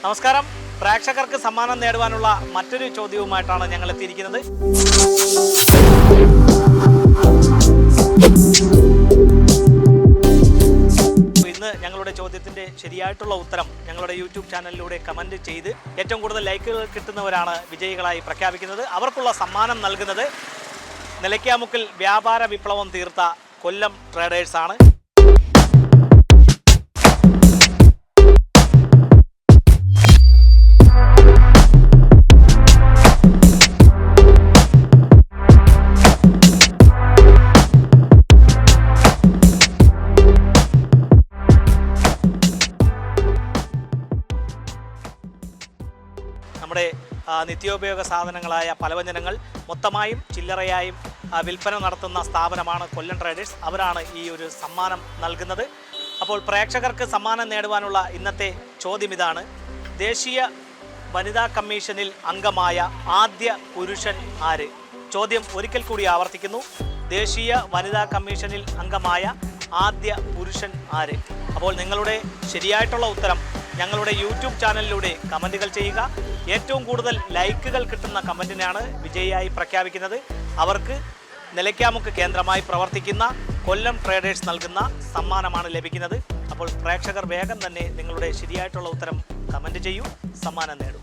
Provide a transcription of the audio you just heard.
നമസ്കാരം. പ്രേക്ഷകർക്ക് സമ്മാനം നേടുവാനുള്ള മറ്റൊരു ചോദ്യവുമായിട്ടാണ് ഞങ്ങൾ എത്തിയിരിക്കുന്നത്. ഇന്ന് ഞങ്ങളുടെ ചോദ്യത്തിൻ്റെ ശരിയായിട്ടുള്ള ഉത്തരം ഞങ്ങളുടെ യൂട്യൂബ് ചാനലിലൂടെ കമൻറ്റ് ചെയ്ത് ഏറ്റവും കൂടുതൽ ലൈക്കുകൾ കിട്ടുന്നവരാണ് വിജയികളായി പ്രഖ്യാപിക്കുന്നത്. അവർക്കുള്ള സമ്മാനം നൽകുന്നത് നിലയ്ക്കാമുക്കിൽ വ്യാപാര വിപ്ലവം തീർത്ത കൊല്ലം ട്രേഡേഴ്സാണ്. നമ്മുടെ നിത്യോപയോഗ സാധനങ്ങളായ പലവ്യഞ്ജനങ്ങൾ മൊത്തമായും ചില്ലറയായും വിൽപ്പന നടത്തുന്ന സ്ഥാപനമാണ് കൊല്ലം ട്രേഡേഴ്സ്. അവരാണ് ഈ ഒരു സമ്മാനം നൽകുന്നത്. അപ്പോൾ പ്രേക്ഷകർക്ക് സമ്മാനം നേടുവാനുള്ള ഇന്നത്തെ ചോദ്യം ഇതാണ്: ദേശീയ വനിതാ കമ്മീഷനിൽ അംഗമായ ആദ്യ പുരുഷൻ ആര്? ചോദ്യം ഒരിക്കൽ കൂടി ആവർത്തിക്കുന്നു: ദേശീയ വനിതാ കമ്മീഷനിൽ അംഗമായ ആദ്യ പുരുഷൻ ആര്? അപ്പോൾ നിങ്ങളുടെ ശരിയായിട്ടുള്ള ഉത്തരം ഞങ്ങളുടെ യൂട്യൂബ് ചാനലിലൂടെ കമൻറ്റുകൾ ചെയ്യുക. ഏറ്റവും കൂടുതൽ ലൈക്കുകൾ കിട്ടുന്ന കമൻറ്റിനാണ് വിജയിയായി പ്രഖ്യാപിക്കുന്നത്. അവർക്ക് നിലയ്ക്കാമുക്ക് കേന്ദ്രമായി പ്രവർത്തിക്കുന്ന കൊല്ലം ട്രേഡേഴ്സ് നൽകുന്ന സമ്മാനമാണ് ലഭിക്കുന്നത്. അപ്പോൾ പ്രേക്ഷകർ വേഗം തന്നെ നിങ്ങളുടെ ശരിയായിട്ടുള്ള ഉത്തരം കമൻറ്റ് ചെയ്യൂ, സമ്മാനം നേടും.